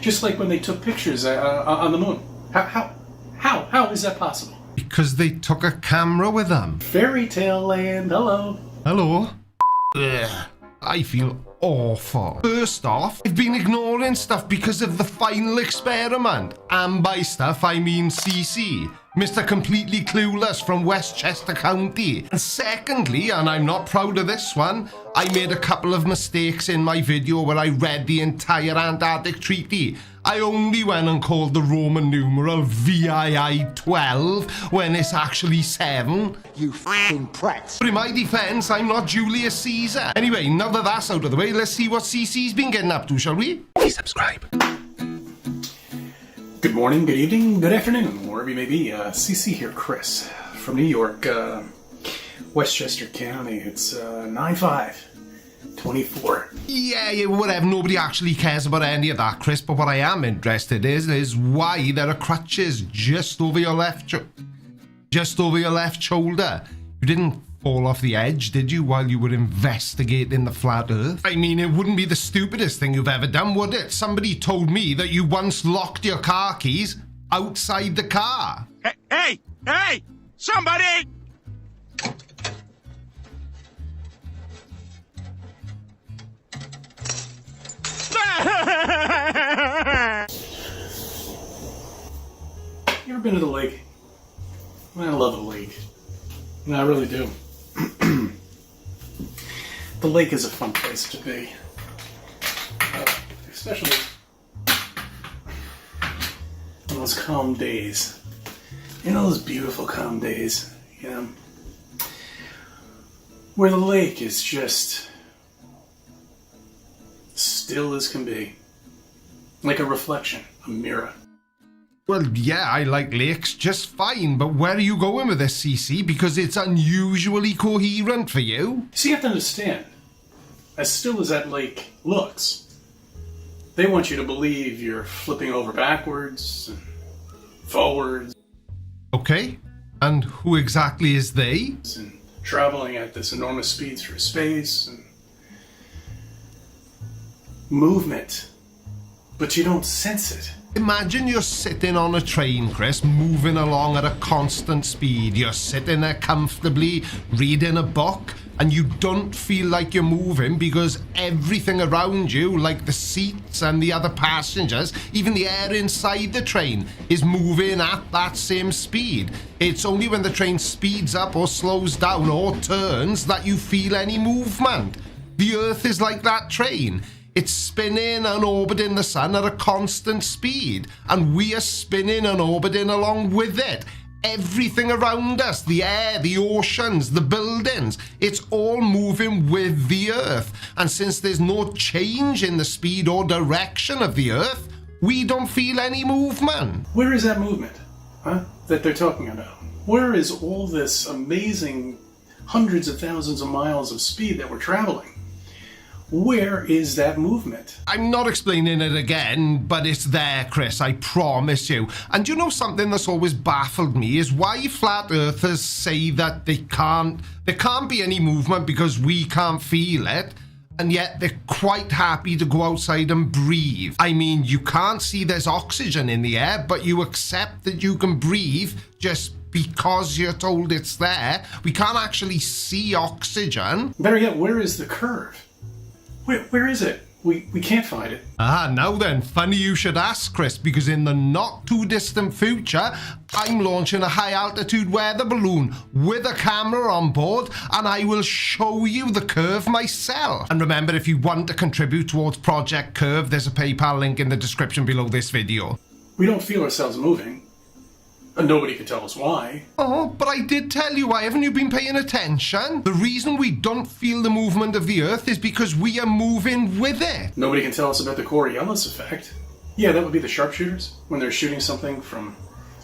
Just like when they took pictures on the moon. How is that possible? Because they took a camera with them. Fairy tale land, hello. Hello? Ugh, I feel awful. First off, I've been ignoring stuff because of the final experiment. And by stuff, I mean CC. Mr. Completely Clueless from Westchester County. And secondly, and I'm not proud of this one, I made a couple of mistakes in my video where I read the entire Antarctic Treaty. I only went and called the Roman numeral VII 12 when it's actually 7. You f***ing prat. But in my defense, I'm not Julius Caesar. Anyway, now that that's out of the way, let's see what CC's been getting up to, shall we? Please subscribe. Good morning, good evening, good afternoon, wherever you may be. CC here, Chris, from New York, Westchester County. It's 9/5/24. Yeah, whatever. Nobody actually cares about any of that, Chris. But what I am interested is why there are crutches just over your left shoulder. You didn't fall off the edge, did you, while you were investigating the flat Earth? I mean, it wouldn't be the stupidest thing you've ever done, would it? Somebody told me that you once locked your car keys outside the car. Hey! Somebody! You ever been to the lake? I love the lake. I really do. The lake is a fun place to be. Especially on those calm days. You know, those beautiful calm days, you know, where the lake is just still as can be. Like a reflection, a mirror. Well, yeah, I like lakes just fine, but where are you going with this, CC? Because it's unusually coherent for you. So you have to understand, as still as that lake looks, they want you to believe you're flipping over backwards and forwards. Okay, and who exactly is they? And traveling at this enormous speed through space and movement, but you don't sense it. Imagine you're sitting on a train, Chris, moving along at a constant speed. You're sitting there comfortably, reading a book, and you don't feel like you're moving because everything around you, like the seats and the other passengers, even the air inside the train, is moving at that same speed. It's only when the train speeds up or slows down or turns that you feel any movement. The Earth is like that train. It's spinning and orbiting the sun at a constant speed, and we are spinning and orbiting along with it. Everything around us, the air, the oceans, the buildings, it's all moving with the Earth. And since there's no change in the speed or direction of the Earth, we don't feel any movement. Where is that movement, that they're talking about? Where is all this amazing hundreds of thousands of miles of speed that we're traveling? Where is that movement? I'm not explaining it again, but it's there, Chris, I promise you. And you know something that's always baffled me is why flat earthers say that there can't be any movement because we can't feel it, and yet they're quite happy to go outside and breathe. I mean, you can't see there's oxygen in the air, but you accept that you can breathe just because you're told it's there. We can't actually see oxygen. Better yet, where is the curve? Where is it? We can't find it. Now then, funny you should ask, Chris, because in the not too distant future, I'm launching a high altitude weather balloon with a camera on board, and I will show you the curve myself. And remember, if you want to contribute towards Project Curve, there's a PayPal link in the description below this video. We don't feel ourselves moving. And nobody can tell us why. Oh, but I did tell you, why haven't you been paying attention? The reason we don't feel the movement of the Earth is because we are moving with it. Nobody can tell us about the Coriolis effect. Yeah, that would be the sharpshooters, when they're shooting something from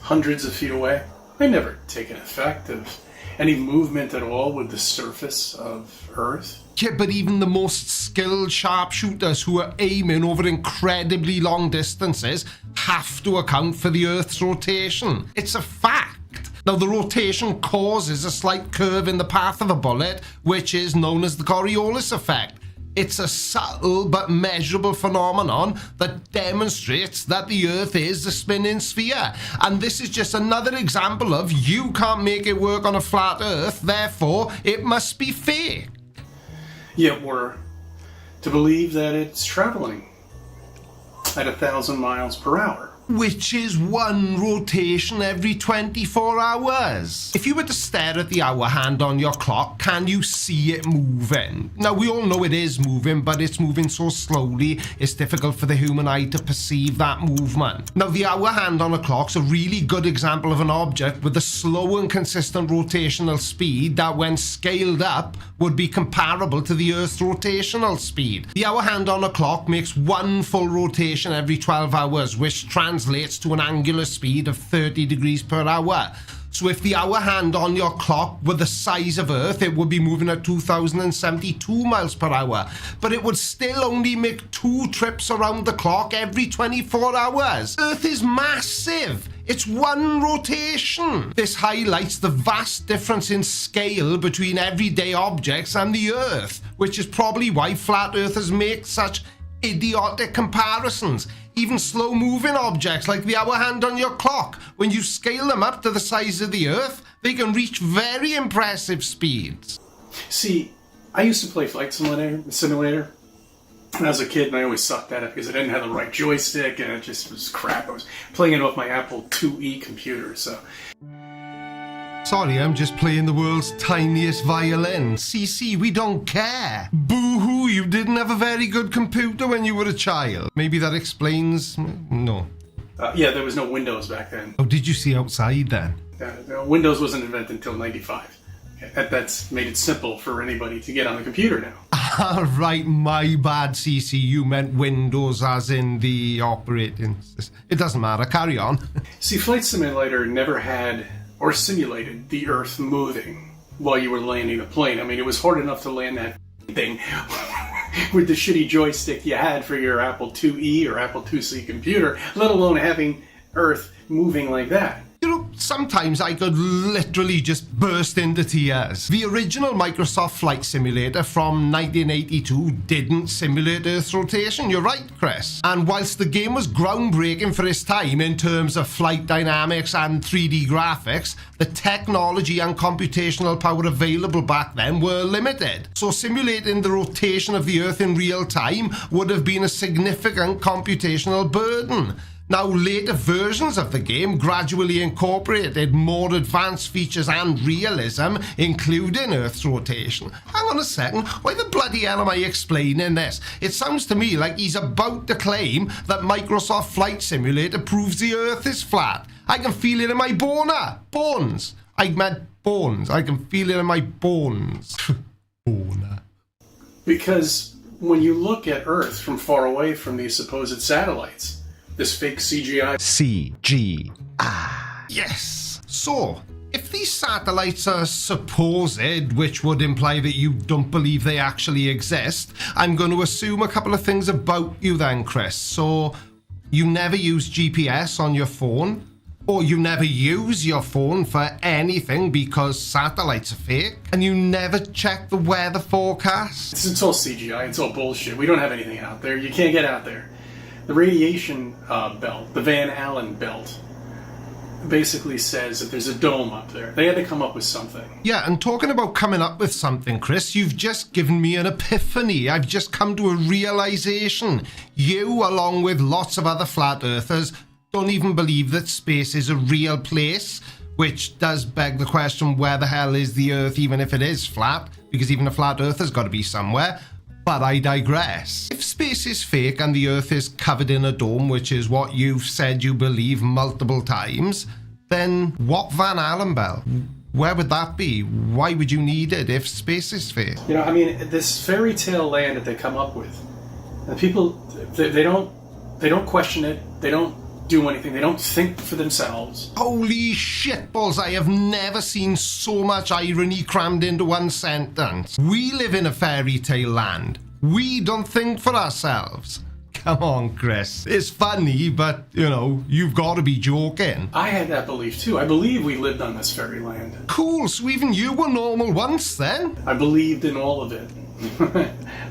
hundreds of feet away. They never take an effect of any movement at all with the surface of Earth. Yeah, but even the most skilled sharpshooters who are aiming over incredibly long distances have to account for the Earth's rotation. It's a fact. Now, the rotation causes a slight curve in the path of a bullet, which is known as the Coriolis effect. It's a subtle but measurable phenomenon that demonstrates that the Earth is a spinning sphere. And this is just another example of you can't make it work on a flat Earth, therefore it must be fake. Yet we're to believe that it's traveling at 1,000 miles per hour. Which is one rotation every 24 hours. If you were to stare at the hour hand on your clock, can you see it moving? Now, we all know it is moving, but it's moving so slowly, it's difficult for the human eye to perceive that movement. Now, the hour hand on a clock's a really good example of an object with a slow and consistent rotational speed that, when scaled up, would be comparable to the Earth's rotational speed. The hour hand on a clock makes one full rotation every 12 hours, which translates to an angular speed of 30 degrees per hour. So if the hour hand on your clock were the size of Earth, it would be moving at 2,072 miles per hour. But it would still only make 2 trips around the clock every 24 hours. Earth is massive. It's one rotation. This highlights the vast difference in scale between everyday objects and the Earth, which is probably why flat earthers make such idiotic comparisons. Even slow-moving objects like the hour hand on your clock, when you scale them up to the size of the Earth, they can reach very impressive speeds. See, I used to play Flight Simulator when I was a kid, and I always sucked at it because I didn't have the right joystick, and it just was crap. I was playing it off my Apple IIe computer, so... Sorry, I'm just playing the world's tiniest violin. CC, we don't care. Boo-hoo, you didn't have a very good computer when you were a child. Maybe that explains... No. Yeah, there was no Windows back then. Oh, did you see outside then? Windows wasn't invented until 95. That's made it simple for anybody to get on the computer now. Right, my bad, CC. You meant Windows as in the operating system. It doesn't matter, carry on. See, Flight Simulator never had or simulated the Earth moving while you were landing the plane. I mean, it was hard enough to land that thing with the shitty joystick you had for your Apple IIe or Apple IIc computer, let alone having Earth moving like that. You know, sometimes I could literally just burst into tears. The original Microsoft Flight Simulator from 1982 didn't simulate Earth's rotation, you're right, Chris. And whilst the game was groundbreaking for its time in terms of flight dynamics and 3D graphics, the technology and computational power available back then were limited. So simulating the rotation of the Earth in real time would have been a significant computational burden. Now, later versions of the game gradually incorporated more advanced features and realism, including Earth's rotation. Hang on a second, why the bloody hell am I explaining this? It sounds to me like he's about to claim that Microsoft Flight Simulator proves the Earth is flat. I can feel it in my bones. I meant bones. I can feel it in my bones. Boner. Because when you look at Earth from far away from these supposed satellites, this fake CGI... Yes. So, if these satellites are supposed, which would imply that you don't believe they actually exist, I'm going to assume a couple of things about you then, Chris. So, you never use GPS on your phone, or you never use your phone for anything because satellites are fake, and you never check the weather forecast. It's all CGI, it's all bullshit. We don't have anything out there. You can't get out there. The radiation belt, the Van Allen belt, basically says that there's a dome up there. They had to come up with something. Yeah, and talking about coming up with something, Chris, you've just given me an epiphany. I've just come to a realization. You, along with lots of other flat earthers, don't even believe that space is a real place, which does beg the question, where the hell is the Earth even if it is flat? Because even a flat earther's got to be somewhere. But I digress. If space is fake and the Earth is covered in a dome, which is what you've said you believe multiple times, then what Van Allen belt? Where would that be? Why would you need it if space is fake? You know, I mean, this fairy tale land that they come up with, and people, they don't question it, they don't do anything, they don't think for themselves. Holy shitballs, I have never seen so much irony crammed into one sentence. We live in a fairy tale land. We don't think for ourselves. Come on, Chris. It's funny, but, you know, you've got to be joking. I had that belief too. I believe we lived on this fairy land. Cool, so even you were normal once then? I believed in all of it.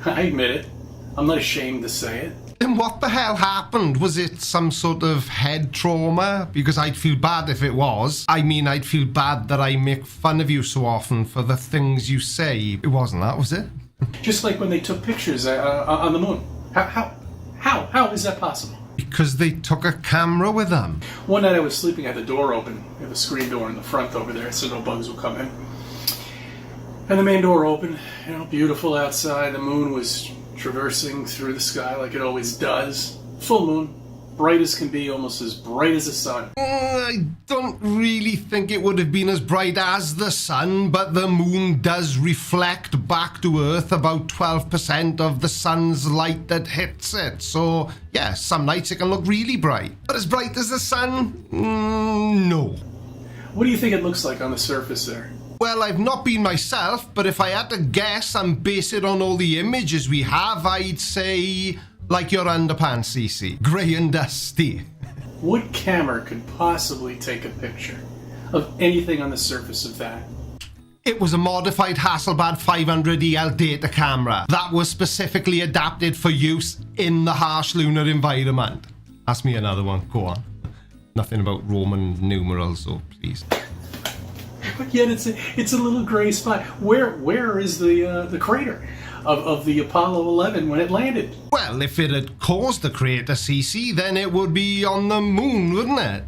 I admit it. I'm not ashamed to say it. Then what the hell happened? Was it some sort of head trauma? Because I'd feel bad if it was. I mean, I'd feel bad that I make fun of you so often for the things you say. It wasn't that, was it? Just like when they took pictures on the moon. How is that possible? Because they took a camera with them. One night I was sleeping, I had the door open. We have a screen door in the front over there so no bugs will come in. And the main door open, beautiful outside. The moon was traversing through the sky like it always does. Full moon, bright as can be, almost as bright as the sun. I don't really think it would have been as bright as the sun, but the moon does reflect back to Earth about 12% of the sun's light that hits it. So, yeah, some nights it can look really bright. But as bright as the sun? No. What do you think it looks like on the surface there? Well, I've not been myself, but if I had to guess and base it on all the images we have, I'd say like your underpants, CC. Grey and dusty. What camera could possibly take a picture of anything on the surface of that? It was a modified Hasselblad 500EL data camera that was specifically adapted for use in the harsh lunar environment. Ask me another one, go on. Nothing about Roman numerals, so please. But yet it's a little gray spot. Where is the crater of the Apollo 11 when it landed? Well, if it had caused the crater, CC, then it would be on the moon, wouldn't it?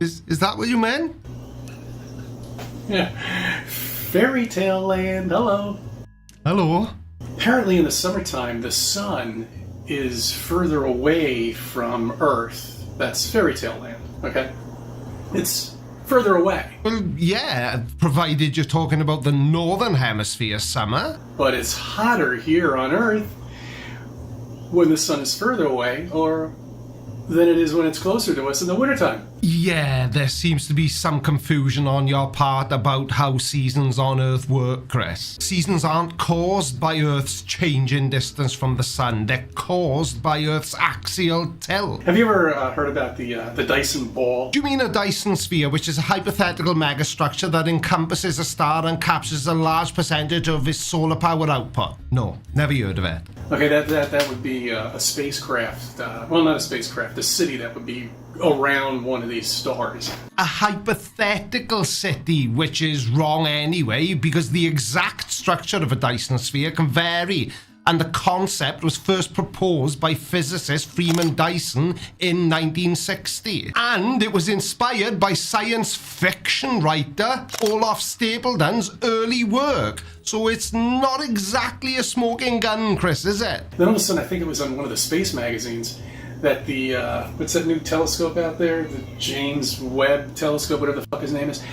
Is that what you meant? Yeah. Fairy tale land, hello. Hello. Apparently in the summertime, the sun is further away from Earth. That's fairy tale land, okay? It's further away. Well, yeah, provided you're talking about the northern hemisphere summer. But it's hotter here on Earth when the sun is further away, or than it is when it's closer to us in the wintertime. Yeah, there seems to be some confusion on your part about how seasons on Earth work, Chris. Seasons aren't caused by Earth's change in distance from the sun. They're caused by Earth's axial tilt. Have you ever heard about the Dyson ball? Do you mean a Dyson sphere, which is a hypothetical megastructure that encompasses a star and captures a large percentage of its solar power output? No, never heard of it. Okay, that would be a spacecraft. Well, not a spacecraft. A city that would be around one of these stars. A hypothetical city, which is wrong anyway, because the exact structure of a Dyson sphere can vary, and the concept was first proposed by physicist Freeman Dyson in 1960. And it was inspired by science fiction writer Olaf Stapledon's early work. So it's not exactly a smoking gun, Chris, is it? Then all of a sudden, I think it was on one of the space magazines, that the, what's that new telescope out there? The James Webb telescope, whatever the fuck his name is.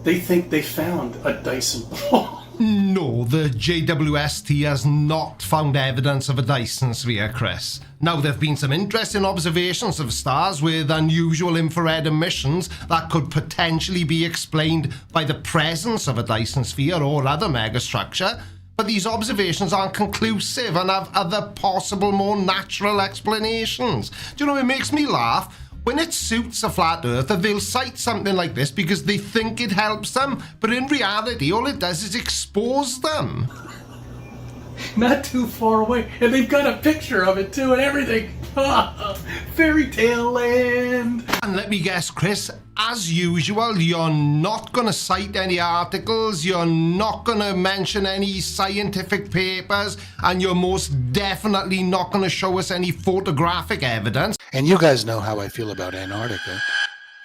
They think they found a Dyson ball. No, the JWST has not found evidence of a Dyson sphere, Chris. Now, there have been some interesting observations of stars with unusual infrared emissions that could potentially be explained by the presence of a Dyson sphere or other megastructure. But these observations aren't conclusive and have other possible, more natural explanations. Do you know, it makes me laugh. When it suits a flat earther, they'll cite something like this because they think it helps them, but in reality, all it does is expose them. Not too far away, and they've got a picture of it too and everything. Fairy tale land. And let me guess, Chris, as usual, you're not going to cite any articles, you're not going to mention any scientific papers, and you're most definitely not going to show us any photographic evidence. And you guys know how I feel about Antarctica.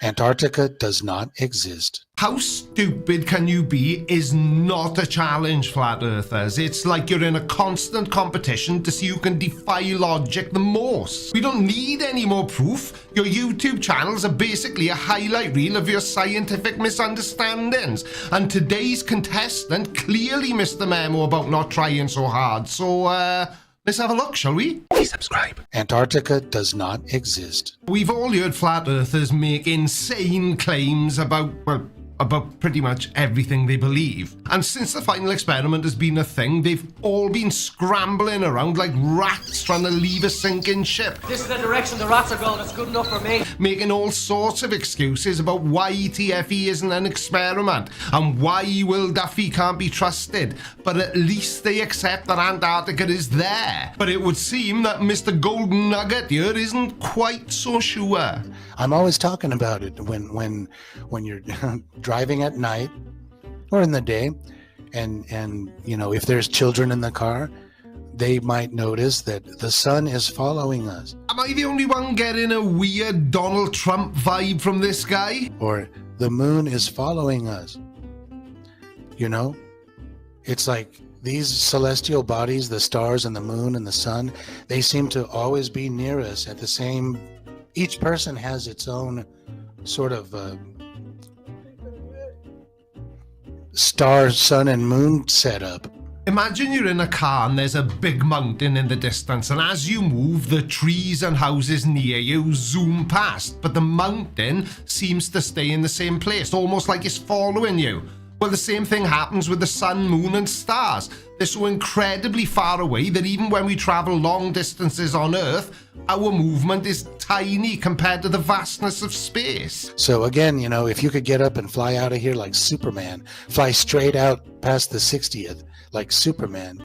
Antarctica does not exist. How stupid can you be is not a challenge, flat earthers. It's like you're in a constant competition to see who can defy logic the most. We don't need any more proof. Your YouTube channels are basically a highlight reel of your scientific misunderstandings. And today's contestant clearly missed the memo about not trying so hard. So, let's have a look, shall we? Please subscribe. Antarctica does not exist. We've all heard flat earthers make insane claims about, well, about pretty much everything they believe. And since the final experiment has been a thing, they've all been scrambling around like rats trying to leave a sinking ship. This is the direction the rats are going. It's good enough for me. Making all sorts of excuses about why TFE isn't an experiment and why Will Duffy can't be trusted. But at least they accept that Antarctica is there. But it would seem that Mr. Golden Nugget here isn't quite so sure. I'm always talking about it when you're driving at night or in the day, and you know, if there's children in the car, they might notice that the sun is following us. Am I the only one getting a weird Donald Trump vibe from this guy? Or the moon is following us. You know, it's like these celestial bodies, the stars and the moon and the sun, they seem to always be near us at the same. Each person has its own sort of star, sun, and moon setup. Imagine you're in a car and there's a big mountain in the distance, and as you move, the trees and houses near you zoom past, but the mountain seems to stay in the same place, almost like it's following you. Well, the same thing happens with the sun, moon, and stars. They're so incredibly far away that even when we travel long distances on Earth, our movement is tiny compared to the vastness of space. So again, you know, if you could get up and fly out of here like Superman, fly straight out past the 60th like Superman.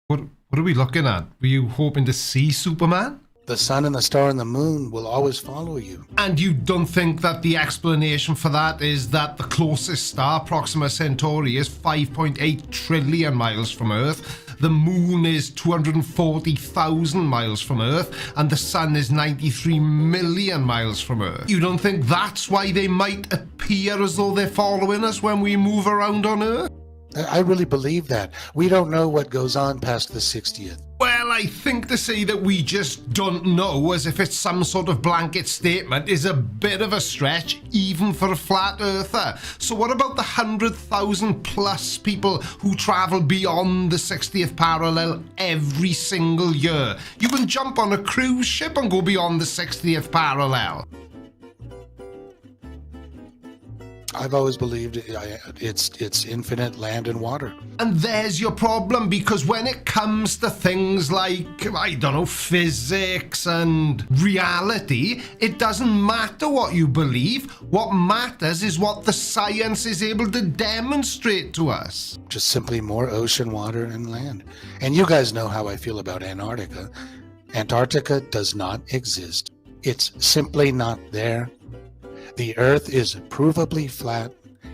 What are we looking at? Were you hoping to see Superman? The sun and the star and the moon will always follow you. And you don't think that the explanation for that is that the closest star, Proxima Centauri, is 5.8 trillion miles from Earth, the moon is 240,000 miles from Earth, and the sun is 93 million miles from Earth? You don't think that's why they might appear as though they're following us when we move around on Earth? I really believe that. We don't know what goes on past the 60th. Well, I think to say that we just don't know, as if it's some sort of blanket statement, is a bit of a stretch, even for a flat earther. So what about the 100,000 plus people who travel beyond the 60th parallel every single year? You can jump on a cruise ship and go beyond the 60th parallel. I've always believed it's infinite land and water. And there's your problem, because when it comes to things like, I don't know, physics and reality, it doesn't matter what you believe. What matters is what the science is able to demonstrate to us. Just simply more ocean, water, and land. And you guys know how I feel about Antarctica. Antarctica does not exist. It's simply not there. The Earth is provably flat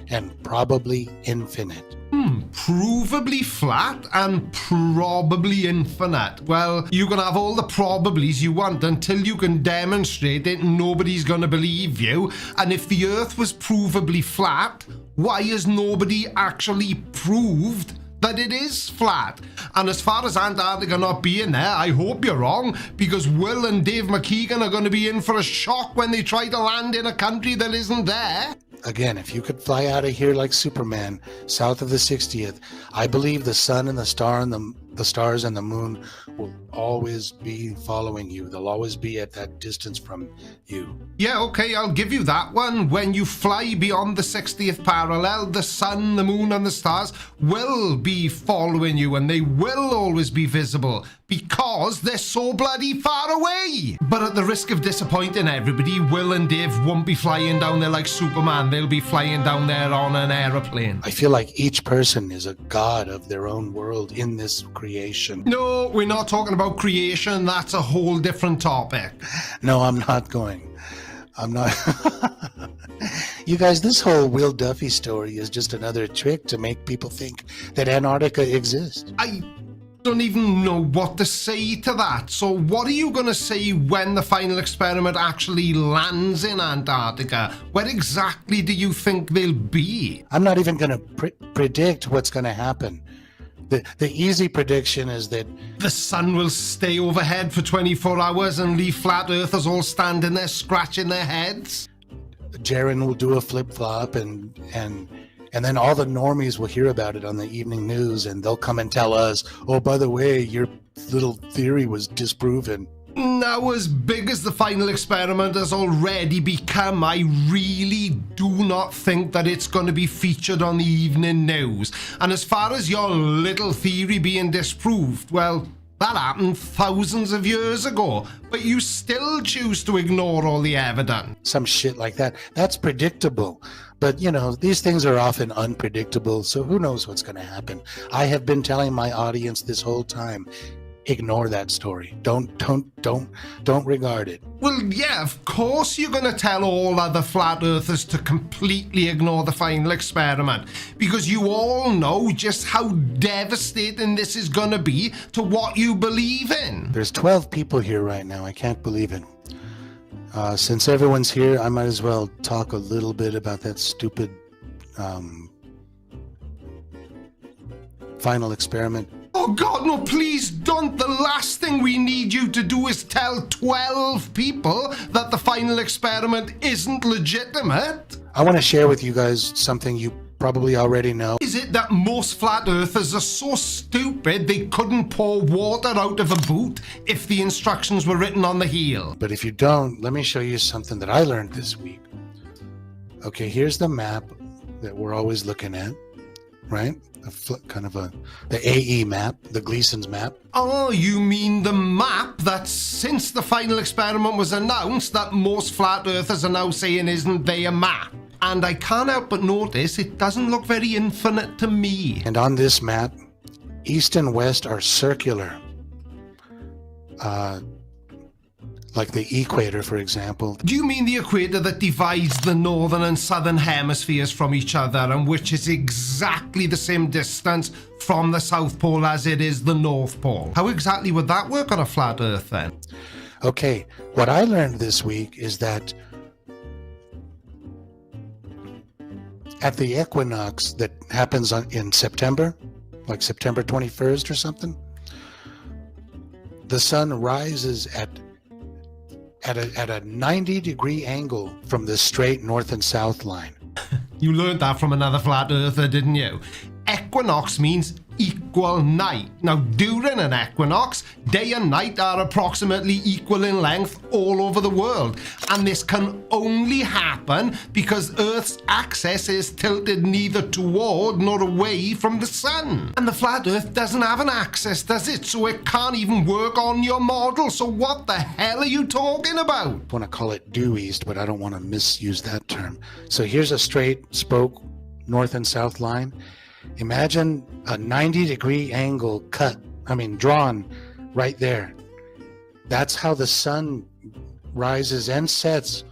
and probably infinite. Provably flat and probably infinite. Well, you can have all the probablys you want until you can demonstrate it. Nobody's going to believe you. And if the Earth was provably flat, why has nobody actually proved that it is flat? And as far as Antarctica not being there, I hope you're wrong, because Will and Dave McKeegan are going to be in for a shock when they try to land in a country that isn't there. Again, if you could fly out of here like Superman, south of the 60th, I believe the sun and the star and the stars and the moon will always be following you. They'll always be at that distance from you. Yeah, okay, I'll give you that one. When you fly beyond the 60th parallel, the sun, the moon, and the stars will be following you, and they will always be visible because they're so bloody far away. But at the risk of disappointing everybody, Will and Dave won't be flying down there like Superman. They'll be flying down there on an aeroplane. I feel like each person is a god of their own world in this creation. No, we're not talking about creation. That's a whole different topic. No, I'm not going. I'm not. You guys, this whole Will Duffy story is just another trick to make people think that Antarctica exists. I don't even know what to say to that. So what are you going to say when the final experiment actually lands in Antarctica? Where exactly do you think they'll be? I'm not even going to predict what's going to happen. The easy prediction is that the sun will stay overhead for 24 hours and leave flat earthers all standing there scratching their heads. Jaren will do a flip-flop and then all the normies will hear about it on the evening news, and they'll come and tell us, oh, by the way, your little theory was disproven. Now, as big as the final experiment has already become, I really do not think that it's going to be featured on the evening news. And as far as your little theory being disproved, well, that happened thousands of years ago, but you still choose to ignore all the evidence. Some shit like that. That's predictable. But, you know, these things are often unpredictable, so who knows what's going to happen. I have been telling my audience this whole time, ignore that story. Don't regard it. Well, yeah, of course you're going to tell all other flat earthers to completely ignore the final experiment, because you all know just how devastating this is going to be to what you believe in. There's 12 people here right now. I can't believe it. Since everyone's here, I might as well talk a little bit about that stupid final experiment. Oh God, no, please don't. The last thing we need you to do is tell 12 people that the final experiment isn't legitimate. I want to share with you guys something you probably already know. Is it that most flat earthers are so stupid they couldn't pour water out of a boot if the instructions were written on the heel? But if you don't, let me show you something that I learned this week. Okay, here's the map that we're always looking at, right? The AE map, the Gleason's map. Oh, you mean the map that since the final experiment was announced that most flat earthers are now saying isn't they a map? And I can't help but notice it doesn't look very infinite to me. And on this map, east and west are circular. Like the equator, for example. Do you mean the equator that divides the northern and southern hemispheres from each other, and which is exactly the same distance from the South Pole as it is the North Pole? How exactly would that work on a flat Earth then? Okay, what I learned this week is that at the equinox that happens in September, like September 21st or something, the sun rises at a 90-degree angle from the straight north and south line. You learned that from another flat earther, didn't you? Equinox means equal night. Now, during an equinox, day and night are approximately equal in length all over the world. And this can only happen because Earth's axis is tilted neither toward nor away from the sun. And the flat Earth doesn't have an axis, does it? So it can't even work on your model. So what the hell are you talking about? I want to call it due east, but I don't want to misuse that term. So here's a straight spoke north and south line. Imagine a 90-degree angle drawn right there. That's how the sun rises and sets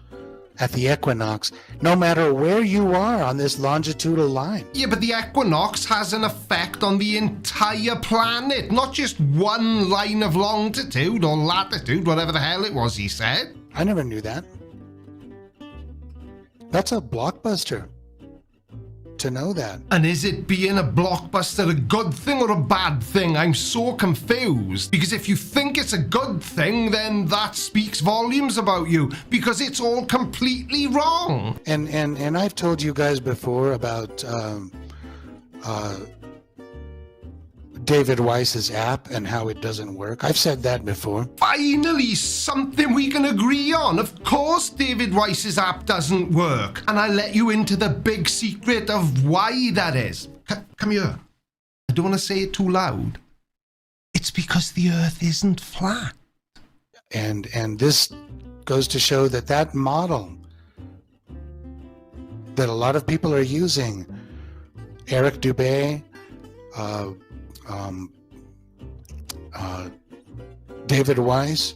at the equinox, no matter where you are on this longitudinal line. Yeah, but the equinox has an effect on the entire planet, not just one line of longitude or latitude, whatever the hell it was he said. I never knew that. That's a blockbuster to know that. And is it being a blockbuster a good thing or a bad thing? I'm so confused. Because if you think it's a good thing, then that speaks volumes about you, because it's all completely wrong. And I've told you guys before about David Weiss's app and how it doesn't work. I've said that before. Finally, something we can agree on. Of course David Weiss's app doesn't work. And I let you into the big secret of why that is. Come here. I don't want to say it too loud. It's because the Earth isn't flat. And this goes to show that model that a lot of people are using, Eric Dubé, David Weiss,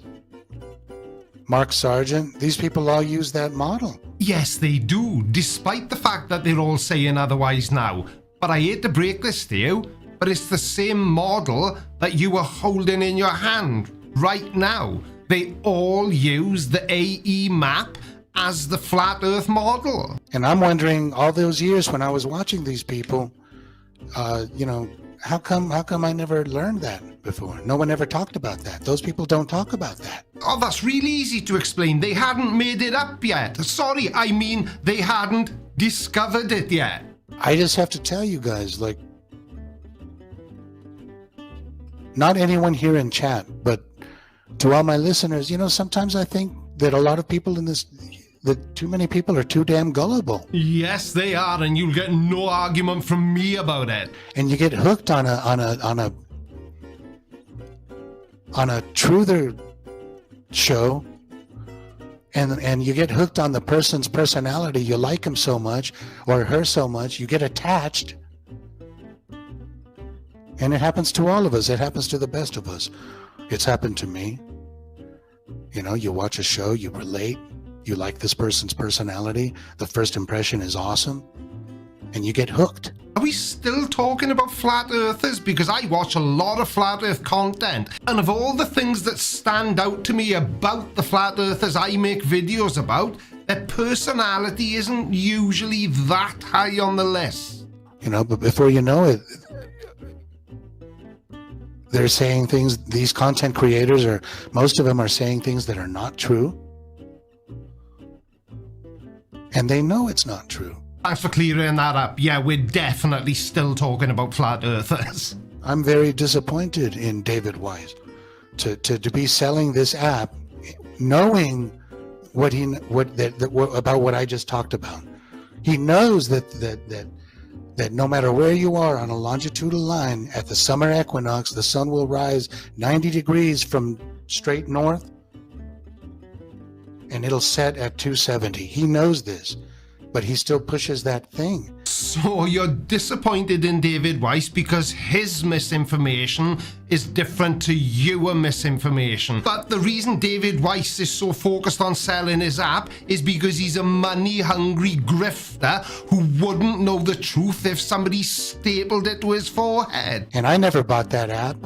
Mark Sargent, these people all use that model. Yes, they do, despite the fact that they're all saying otherwise now. But I hate to break this to you, but it's the same model that you are holding in your hand right now. They all use the AE map as the flat Earth model. And I'm wondering, all those years when I was watching these people, how come I never learned that before? No one ever talked about that. Those people don't talk about that. Oh, that's really easy to explain. They hadn't made it up yet. Sorry, I mean they hadn't discovered it yet. I just have to tell you guys, not anyone here in chat, but To all my listeners, sometimes I think that a lot of people that too many people are too damn gullible. Yes, they are, and you'll get no argument from me about it. And you get hooked on a truther show, and you get hooked on the person's personality. You like him so much or her so much, you get attached. And it happens to all of us. It happens to the best of us. It's happened to me. You watch a show, you relate, you like this person's personality, the first impression is awesome, and you get hooked. Are we still talking about flat earthers? Because I watch a lot of flat earth content, and of all the things that stand out to me about the flat earthers I make videos about, their personality isn't usually that high on the list. But before you know it, they're saying things, these content creators, or most of them are saying things that are not true. And they know it's not true. Thanks for clearing that up. Yeah, we're definitely still talking about flat earthers. I'm very disappointed in David Weiss to be selling this app, knowing about what I just talked about. He knows that no matter where you are on a longitudinal line at the summer equinox, the sun will rise 90 degrees from straight north, and it'll set at 270. He knows this, but he still pushes that thing. So you're disappointed in David Weiss because his misinformation is different to your misinformation. But the reason David Weiss is so focused on selling his app is because he's a money-hungry grifter who wouldn't know the truth if somebody stapled it to his forehead. And I never bought that app.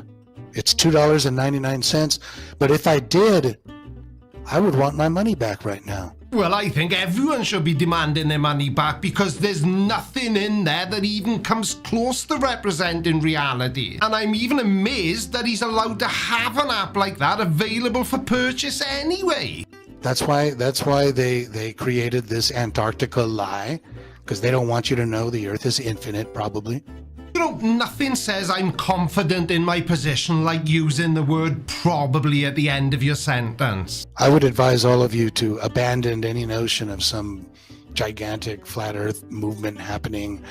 It's $2.99. But if I did, I would want my money back right now. Well, I think everyone should be demanding their money back because there's nothing in there that even comes close to representing reality. And I'm even amazed that he's allowed to have an app like that available for purchase anyway. That's why they created this Antarctica lie, because they don't want you to know the Earth is infinite, probably. Nothing says I'm confident in my position like using the word probably at the end of your sentence. I would advise all of you to abandon any notion of some gigantic flat earth movement happening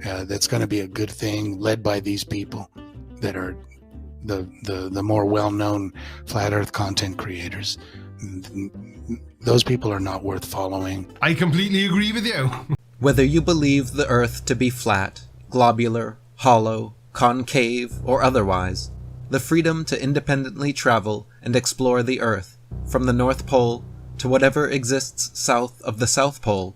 that's going to be a good thing, led by these people that are the more well-known flat earth content creators. Those people are not worth following. I completely agree with you. Whether you believe the Earth to be flat, globular, hollow, concave, or otherwise, the freedom to independently travel and explore the Earth, from the North Pole to whatever exists south of the South Pole,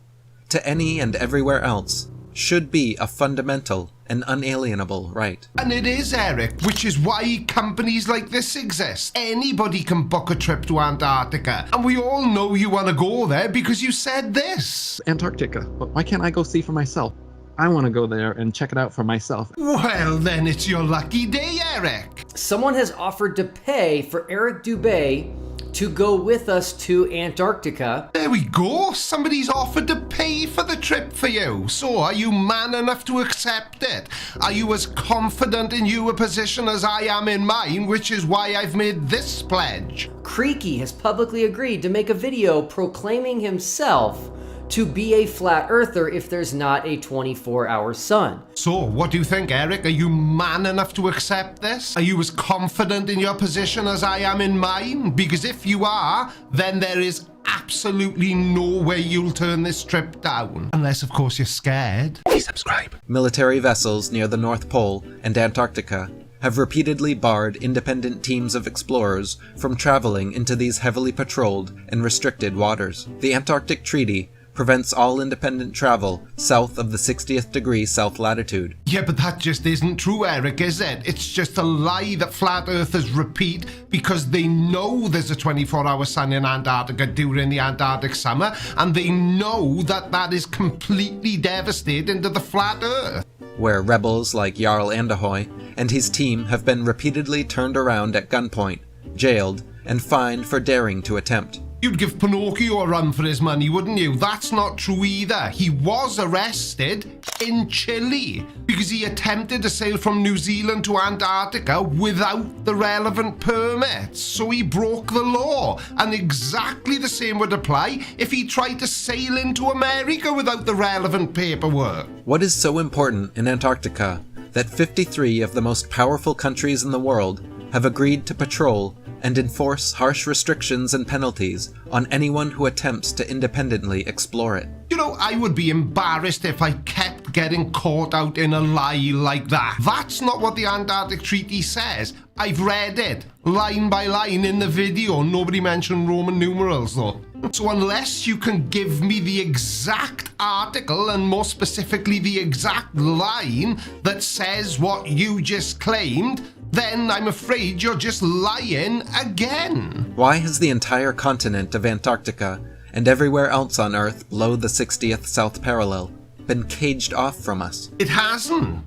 to any and everywhere else, should be a fundamental and unalienable right. And it is, Eric, which is why companies like this exist. Anybody can book a trip to Antarctica, and we all know you want to go there because you said this. Antarctica, but why can't I go see for myself? I want to go there and check it out for myself. Well, then it's your lucky day, Eric. Someone has offered to pay for Eric Dubé to go with us to Antarctica. There we go. Somebody's offered to pay for the trip for you. So are you man enough to accept it? Are you as confident in your position as I am in mine, which is why I've made this pledge? Creaky has publicly agreed to make a video proclaiming himself to be a flat earther if there's not a 24-hour sun. So, what do you think, Eric? Are you man enough to accept this? Are you as confident in your position as I am in mine? Because if you are, then there is absolutely no way you'll turn this trip down. Unless, of course, you're scared. Please subscribe. Military vessels near the North Pole and Antarctica have repeatedly barred independent teams of explorers from traveling into these heavily patrolled and restricted waters. The Antarctic Treaty prevents all independent travel south of the 60th degree south latitude. Yeah, but that just isn't true, Eric, is it? It's just a lie that flat earthers repeat because they know there's a 24-hour sun in Antarctica during the Antarctic summer, and they know that that is completely devastating to the flat earth. Where rebels like Jarl Anderhoy and his team have been repeatedly turned around at gunpoint, jailed, and fined for daring to attempt. You'd give Pinocchio a run for his money, wouldn't you? That's not true either. He was arrested in Chile because he attempted to sail from New Zealand to Antarctica without the relevant permits. So he broke the law. And exactly the same would apply if he tried to sail into America without the relevant paperwork. What is so important in Antarctica that 53 of the most powerful countries in the world have agreed to patrol and enforce harsh restrictions and penalties on anyone who attempts to independently explore it? You know, I would be embarrassed if I kept getting caught out in a lie like that. That's not what the Antarctic Treaty says. I've read it, line by line in the video. Nobody mentioned Roman numerals though. So unless you can give me the exact article, and more specifically the exact line that says what you just claimed, then I'm afraid you're just lying again. Why has the entire continent of Antarctica and everywhere else on Earth below the 60th south parallel been caged off from us? It hasn't.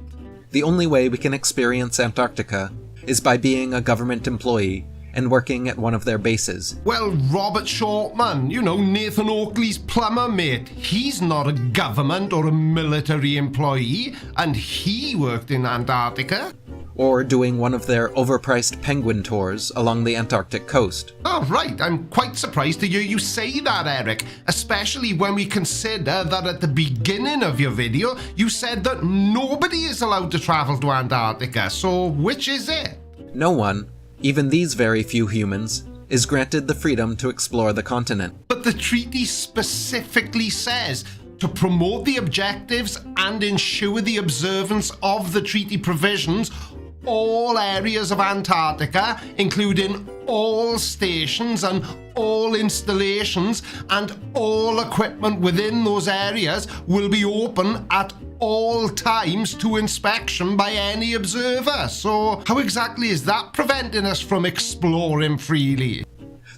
The only way we can experience Antarctica is by being a government employee and working at one of their bases. Well, Robert Shortman, you know, Nathan Oakley's plumber mate, he's not a government or a military employee, and he worked in Antarctica. Or doing one of their overpriced penguin tours along the Antarctic coast. Oh, right. I'm quite surprised to hear you say that, Eric, especially when we consider that at the beginning of your video, you said that nobody is allowed to travel to Antarctica. So which is it? No one, even these very few humans, is granted the freedom to explore the continent. But the treaty specifically says to promote the objectives and ensure the observance of the treaty provisions, all areas of Antarctica, including all stations and all installations and all equipment within those areas, will be open at all times to inspection by any observer. So how exactly is that preventing us from exploring freely?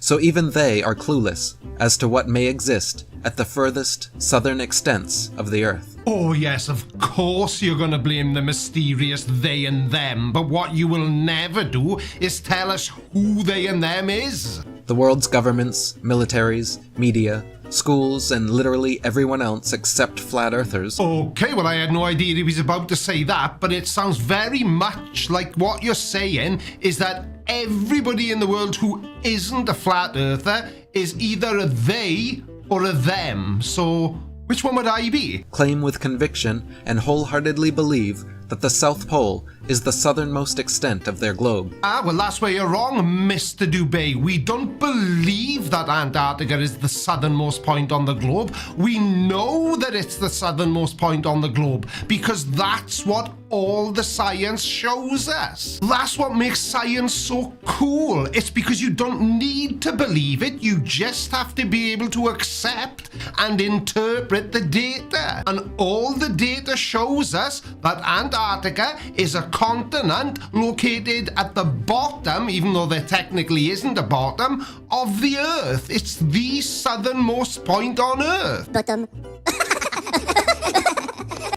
So even they are clueless as to what may exist at the furthest southern extents of the Earth. Oh yes, of course you're going to blame the mysterious they and them, but what you will never do is tell us who they and them is. The world's governments, militaries, media, schools, and literally everyone else except flat earthers. Okay, well I had no idea he was about to say that, but it sounds very much like what you're saying is that everybody in the world who isn't a flat earther is either a they or a them. So which one would I be? Claim with conviction and wholeheartedly believe that the South Pole is the southernmost extent of their globe. Ah, well that's where you're wrong, Mr. Dubé. We don't believe that Antarctica is the southernmost point on the globe. We know that it's the southernmost point on the globe because that's what all the science shows us. That's what makes science so cool. It's because you don't need to believe it. You just have to be able to accept and interpret the data. And all the data shows us that Antarctica is a continent located at the bottom, even though there technically isn't a bottom, of the Earth. It's the southernmost point on Earth. Bottom.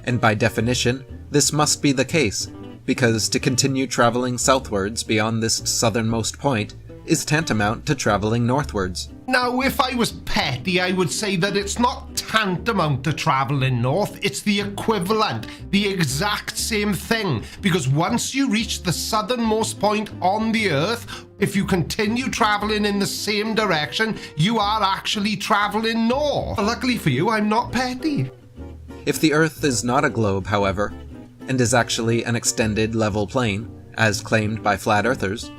And by definition, this must be the case, because to continue traveling southwards beyond this southernmost point is tantamount to traveling northwards. Now, if I was petty, I would say that it's not tantamount to traveling north, it's the equivalent, the exact same thing, because once you reach the southernmost point on the Earth, if you continue traveling in the same direction, you are actually traveling north. Luckily for you, I'm not petty. If the Earth is not a globe, however, and is actually an extended level plane, as claimed by flat earthers,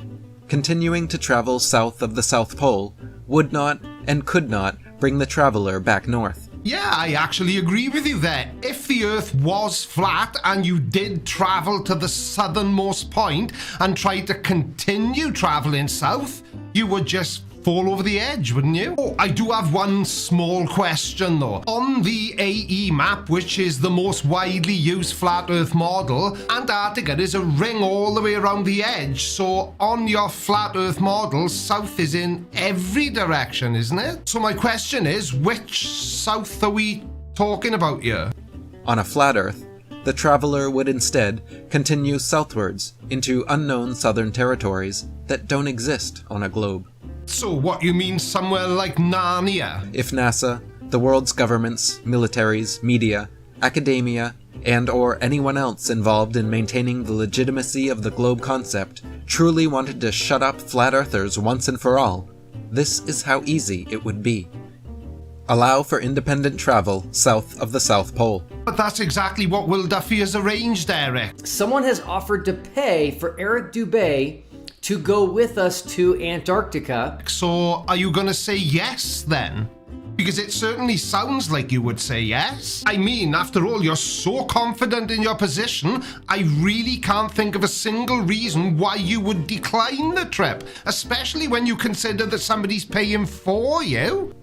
continuing to travel south of the South Pole would not and could not bring the traveler back north. Yeah, I actually agree with you there. If the Earth was flat and you did travel to the southernmost point and tried to continue traveling south, you would just fall over the edge, wouldn't you? Oh, I do have one small question though. On the AE map, which is the most widely used flat Earth model, Antarctica is a ring all the way around the edge. So on your flat Earth model, south is in every direction, isn't it? So my question is, which south are we talking about here? On a flat Earth, the traveler would instead continue southwards into unknown southern territories that don't exist on a globe. So what, you mean somewhere like Narnia? If NASA, the world's governments, militaries, media, academia, and/or anyone else involved in maintaining the legitimacy of the globe concept truly wanted to shut up flat earthers once and for all, this is how easy it would be. Allow for independent travel south of the South Pole. But that's exactly what Will Duffy has arranged, Eric. Someone has offered to pay for Eric Dubé to go with us to Antarctica. So are you gonna say yes then? Because it certainly sounds like you would say yes. I mean, after all, you're so confident in your position, I really can't think of a single reason why you would decline the trip, especially when you consider that somebody's paying for you.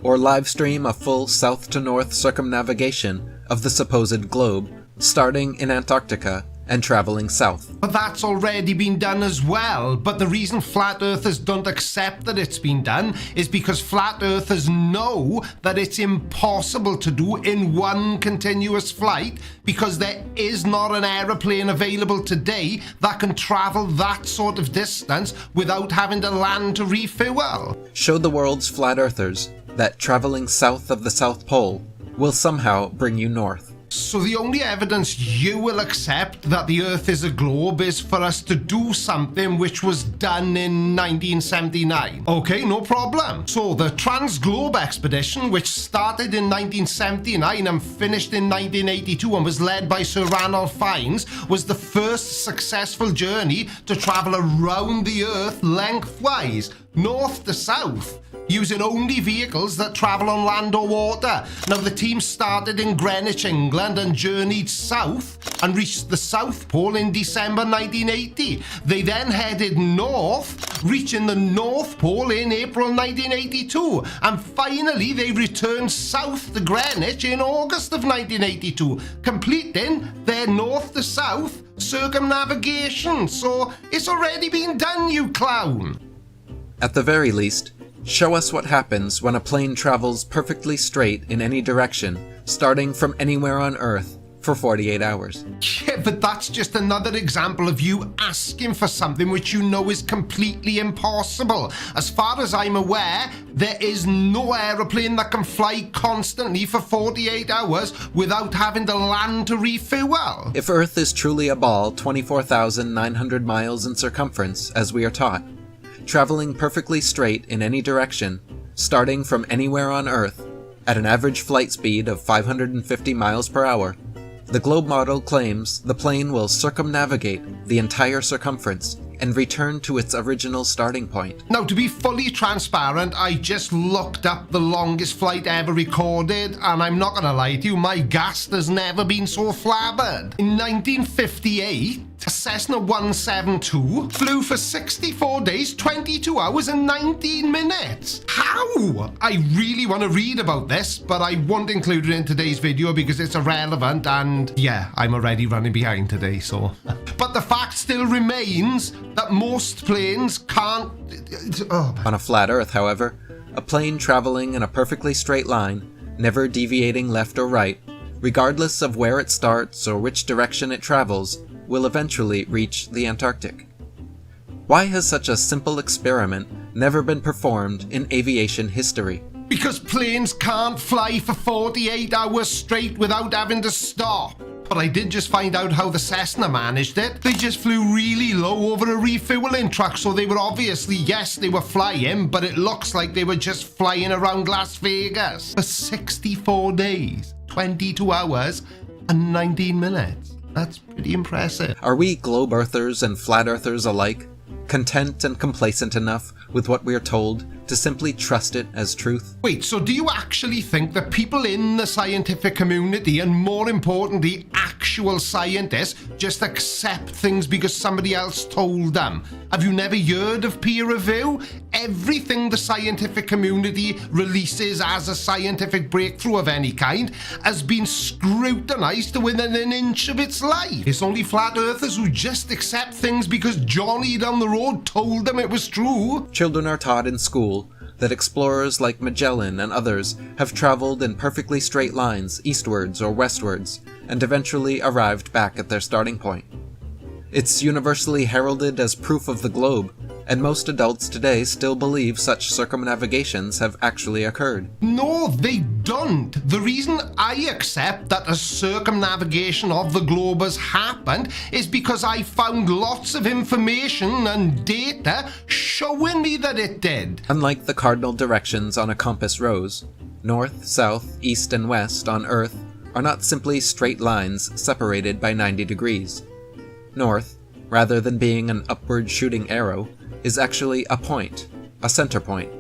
Or livestream a full south to north circumnavigation of the supposed globe, starting in Antarctica and traveling south. But that's already been done as well. But the reason flat earthers don't accept that it's been done is because flat earthers know that it's impossible to do in one continuous flight, because there is not an aeroplane available today that can travel that sort of distance without having to land to refuel. Show the world's flat earthers that traveling south of the South Pole will somehow bring you north. So the only evidence you will accept that the Earth is a globe is for us to do something which was done in 1979. Okay, no problem. So the Trans-Globe expedition, which started in 1979 and finished in 1982 and was led by Sir Ranulph Fiennes, was the first successful journey to travel around the Earth lengthwise, north to south, using only vehicles that travel on land or water. Now, the team started in Greenwich, England, and journeyed south and reached the South Pole in December 1980. They then headed north, reaching the North Pole in April 1982. And finally, they returned south to Greenwich in August of 1982, completing their north to south circumnavigation. So it's already been done, you clown. At the very least, show us what happens when a plane travels perfectly straight in any direction, starting from anywhere on Earth, for 48 hours. Yeah, but that's just another example of you asking for something which you know is completely impossible. As far as I'm aware, there is no aeroplane that can fly constantly for 48 hours without having to land to refuel. If Earth is truly a ball 24,900 miles in circumference, as we are taught, traveling perfectly straight in any direction, starting from anywhere on Earth, at an average flight speed of 550 miles per hour, the globe model claims the plane will circumnavigate the entire circumference and return to its original starting point. Now, to be fully transparent, I just looked up the longest flight ever recorded, and I'm not gonna lie to you, my gas has never been so flabbered. In 1958, a Cessna 172 flew for 64 days, 22 hours and 19 minutes. How? I really want to read about this, but I won't include it in today's video because it's irrelevant, and yeah, I'm already running behind today, so. But the fact still remains that most planes can't... On a flat Earth, however, a plane traveling in a perfectly straight line, never deviating left or right, regardless of where it starts or which direction it travels, will eventually reach the Antarctic. Why has such a simple experiment never been performed in aviation history? Because planes can't fly for 48 hours straight without having to stop. But I did just find out how the Cessna managed it. They just flew really low over a refueling truck, so they were obviously, yes, they were flying, but it looks like they were just flying around Las Vegas for 64 days, 22 hours, and 19 minutes. That's pretty impressive. Are we globe earthers and flat earthers alike content and complacent enough with what we are told to simply trust it as truth? Wait, so do you actually think that people in the scientific community, and more importantly, actual scientists, just accept things because somebody else told them? Have you never heard of peer review? Everything the scientific community releases as a scientific breakthrough of any kind has been scrutinized to within an inch of its life. It's only flat earthers who just accept things because Johnny down the road told them it was true. Children are taught in school that explorers like Magellan and others have traveled in perfectly straight lines eastwards or westwards and eventually arrived back at their starting point. It's universally heralded as proof of the globe and most adults today still believe such circumnavigations have actually occurred. No, they don't. The reason I accept that a circumnavigation of the globe has happened is because I found lots of information and data showing me that it did. Unlike the cardinal directions on a compass rose, north, south, east, and west on Earth are not simply straight lines separated by 90 degrees. North, rather than being an upward shooting arrow, is actually a point, a center point,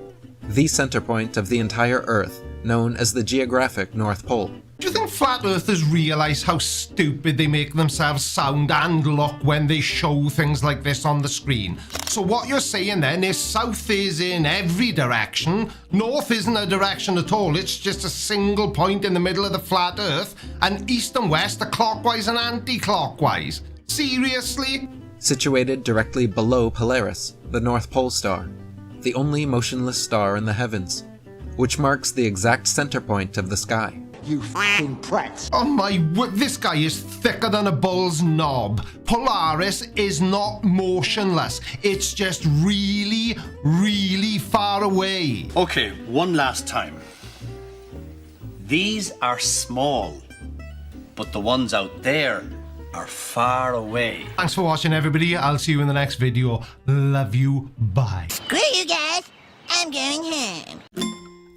the center point of the entire Earth, known as the geographic North Pole. Do you think flat earthers realise how stupid they make themselves sound and look when they show things like this on the screen? So what you're saying then is south is in every direction, north isn't a direction at all, it's just a single point in the middle of the flat earth, and east and west are clockwise and anti-clockwise? Seriously? Situated directly below Polaris, the North Pole star, the only motionless star in the heavens, which marks the exact center point of the sky. You f***ing prats. Oh my this guy is thicker than a bull's knob. Polaris is not motionless. It's just really, really far away. Okay, one last time. These are small, but the ones out there are far away. Thanks for watching, everybody. I'll see you in the next video. Love you. Bye. Screw you guys. I'm going home.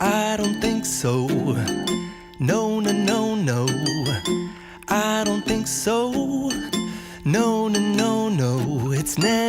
I don't think so. No, no, no, no. I don't think so. No, no, no, no. It's never